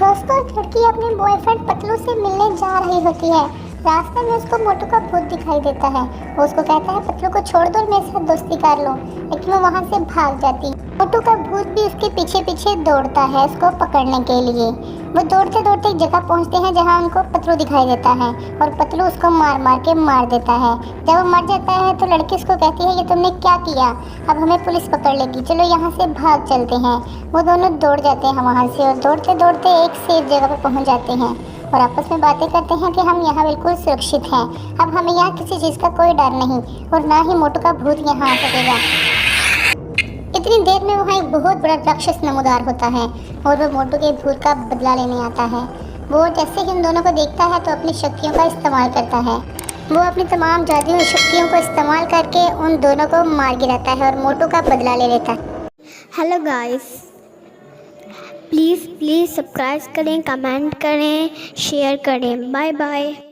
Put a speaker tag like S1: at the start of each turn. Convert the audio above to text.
S1: दोस्तों, लड़की अपने बॉयफ्रेंड पतलू से मिलने जा रही होती है। रास्ते में उसको मोटू का भूत दिखाई देता है। वो उसको कहता है पतलू को छोड़ दो और मेरे साथ दोस्ती कर लो, लेकिन वो वहाँ से भाग जाती है। मोटू का भूत भी उसके पीछे पीछे दौड़ता है उसको पकड़ने के लिए। वो दौड़ते दौड़ते एक जगह पहुँचते हैं जहाँ उनको पतलू दिखाई देता है और पतलू उसको मार मार के मार देता है। जब वो मर जाता है तो लड़की उसको कहती है ये तुमने क्या किया, अब हमें पुलिस पकड़ लेगी, चलो यहाँ से भाग चलते हैं। वो दोनों दौड़ जाते हैं वहाँ से और दौड़ते दौड़ते एक सेफ जगह पर पहुँच जाते हैं और आपस में बातें करते हैं कि हम यहाँ बिल्कुल सुरक्षित हैं। अब हमें यहाँ किसी चीज़ का कोई डर नहीं और ना ही मोटू का भूत यहाँ आ सकेगा। इतनी देर में वहाँ एक बहुत बड़ा राक्षस नमूदार होता है और वो मोटू के भूत का बदला लेने आता है। वो जैसे ही उन दोनों को देखता है तो अपनी शक्तियों का इस्तेमाल करता है। वो अपनी तमाम जादुई शक्तियों को इस्तेमाल करके उन दोनों को मार गिराता है और मोटू का बदला ले लेता है।
S2: हेलो गाइस, प्लीज़ सब्सक्राइब करें, कमेंट करें, शेयर करें। Bye bye.